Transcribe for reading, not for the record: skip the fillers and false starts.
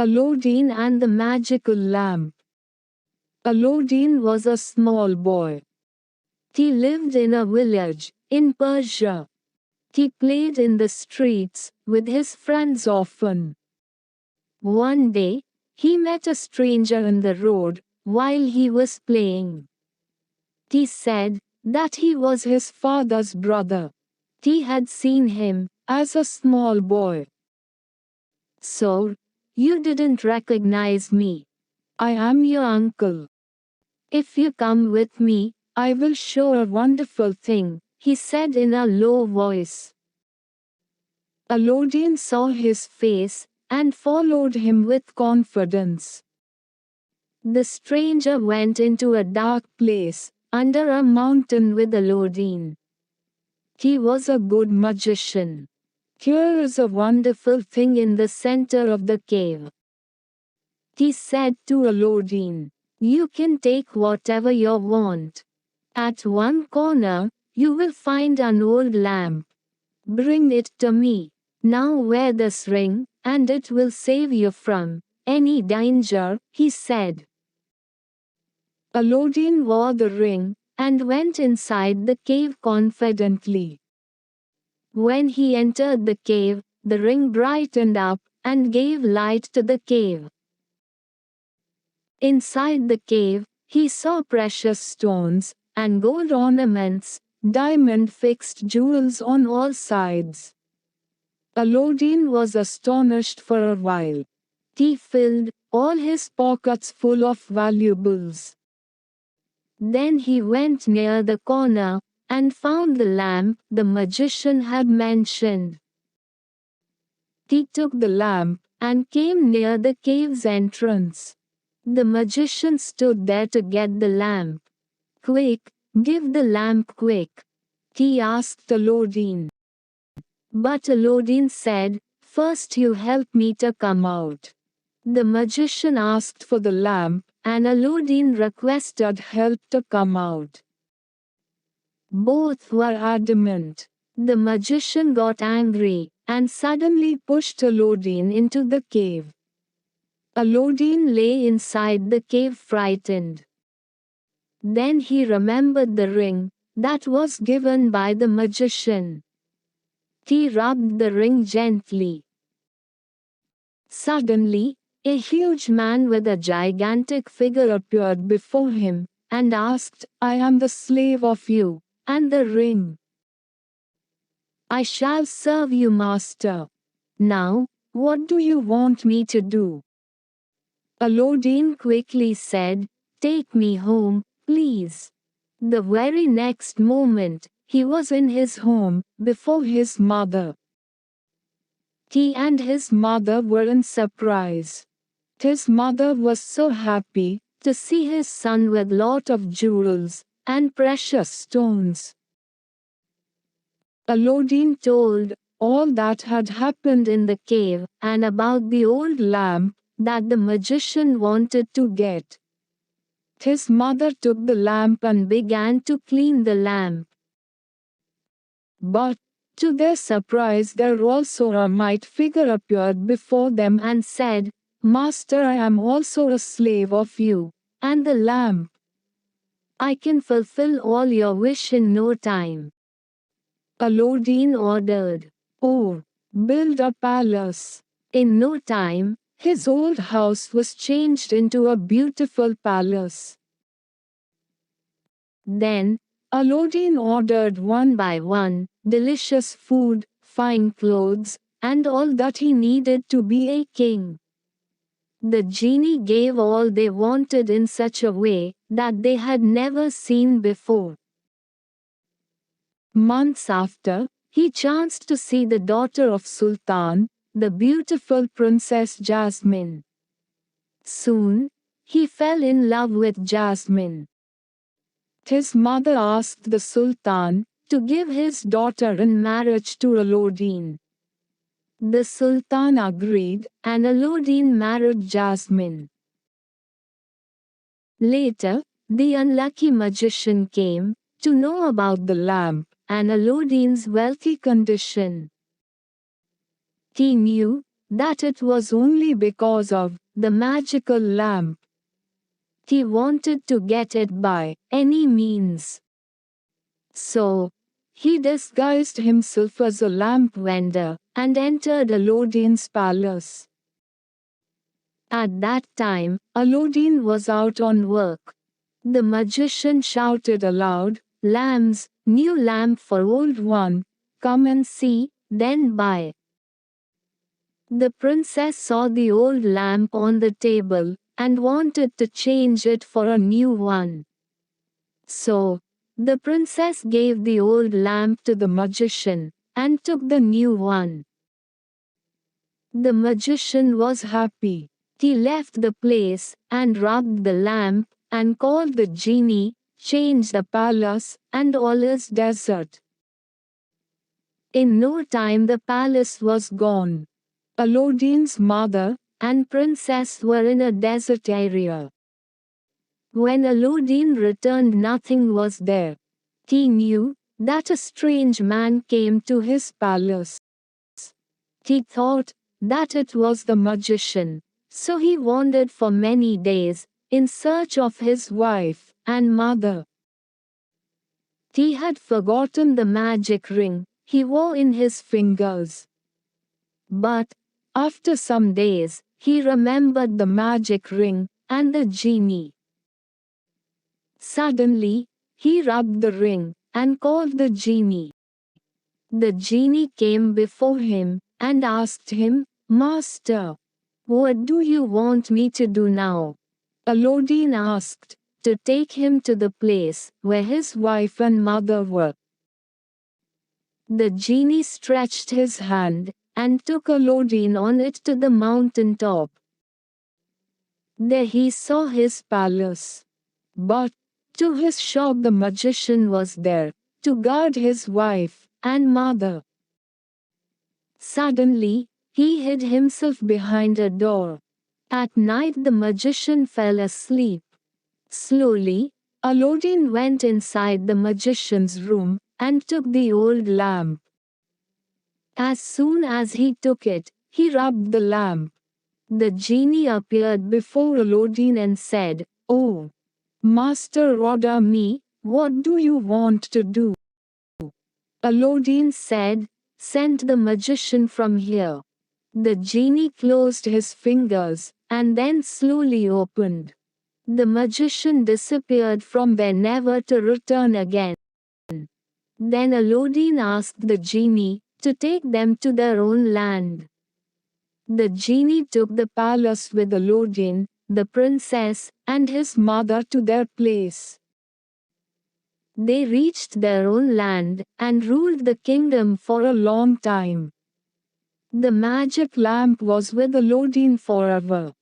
Aladdin and the Magical Lamp. Aladdin was a small boy. He lived in a village in Persia. He played in the streets with his friends often. One day, he met a stranger on the road while he was playing. He said that he was his father's brother. He had seen him as a small boy. "So, you didn't recognize me. I am your uncle. If you come with me, I will show a wonderful thing," he said in a low voice. Aladdin saw his face and followed him with confidence. The stranger went into a dark place under a mountain with Aladdin. He was a good magician. "Here is a wonderful thing in the center of the cave," he said to Aladdin. "You can take whatever you want. At one corner, you will find an old lamp. Bring it to me. Now wear this ring, and it will save you from any danger," he said. Aladdin wore the ring and went inside the cave confidently. When he entered the cave, the ring brightened up and gave light to the cave. Inside the cave, he saw precious stones and gold ornaments, diamond-fixed jewels on all sides. Aladdin was astonished for a while. He filled all his pockets full of valuables. Then he went near the corner and found the lamp the magician had mentioned. He took the lamp and came near the cave's entrance. The magician stood there to get the lamp. "Quick, give the lamp quick," he asked Aladdin. But Aladdin said, "First you help me to come out." The magician asked for the lamp, and Aladdin requested help to come out. Both were adamant. The magician got angry and suddenly pushed Aladdin into the cave. Aladdin lay inside the cave frightened. Then he remembered the ring that was given by the magician. He rubbed the ring gently. Suddenly, a huge man with a gigantic figure appeared before him and asked, "I am the slave of you and the ring. I shall serve you, master. Now, what do you want me to do?" Aladdin quickly said, "Take me home, please." The very next moment, he was in his home, before his mother. He and his mother were in surprise. His mother was so happy to see his son with lot of jewels and precious stones. Aladdin told all that had happened in the cave and about the old lamp that the magician wanted to get. His mother took the lamp and began to clean the lamp. But, to their surprise, there also a white figure appeared before them and said, "Master, I am also a slave of you and the lamp. I can fulfill all your wish in no time." Aladdin ordered, "Oh, build a palace." In no time, his old house was changed into a beautiful palace. Then, Aladdin ordered one by one delicious food, fine clothes, and all that he needed to be a king. The genie gave all they wanted in such a way that they had never seen before. Months after, he chanced to see the daughter of Sultan, the beautiful Princess Jasmine. Soon, he fell in love with Jasmine. His mother asked the Sultan to give his daughter in marriage to Aladdin. The Sultan agreed, and Aladdin married Jasmine. Later, the unlucky magician came to know about the lamp and Aladdin's wealthy condition. He knew that it was only because of the magical lamp. He wanted to get it by any means. So, he disguised himself as a lamp vendor and entered Aladdin's palace. At that time, Aladdin was out on work. The magician shouted aloud, "Lamps, new lamp for old one, come and see, then buy." The princess saw the old lamp on the table and wanted to change it for a new one. So, the princess gave the old lamp to the magician and took the new one. The magician was happy. He left the place and rubbed the lamp and called the genie, changed the palace and all its desert. In no time the palace was gone. Aladdin's mother and princess were in a desert area. When Aladdin returned, nothing was there. He knew that a strange man came to his palace. He thought that it was the magician, so he wandered for many days in search of his wife and mother. He had forgotten the magic ring he wore in his fingers. But after some days, he remembered the magic ring and the genie. Suddenly, he rubbed the ring and called the genie. The genie came before him and asked him, "Master, what do you want me to do now?" Aladdin asked to take him to the place where his wife and mother were. The genie stretched his hand and took Aladdin on it to the mountain top. There he saw his palace. But, to his shock, the magician was there to guard his wife and mother. Suddenly, he hid himself behind a door. At night the magician fell asleep. Slowly, Aladdin went inside the magician's room and took the old lamp. As soon as he took it, he rubbed the lamp. The genie appeared before Aladdin and said, "Oh, Master, order me, what do you want to do?" Aladdin said, "Send the magician from here." The genie closed his fingers and then slowly opened. The magician disappeared from there, never to return again. Then Aladdin asked the genie to take them to their own land. The genie took the palace with Aladdin, the princess, and his mother to their place. They reached their own land and ruled the kingdom for a long time. The magic lamp was with Aladdin forever.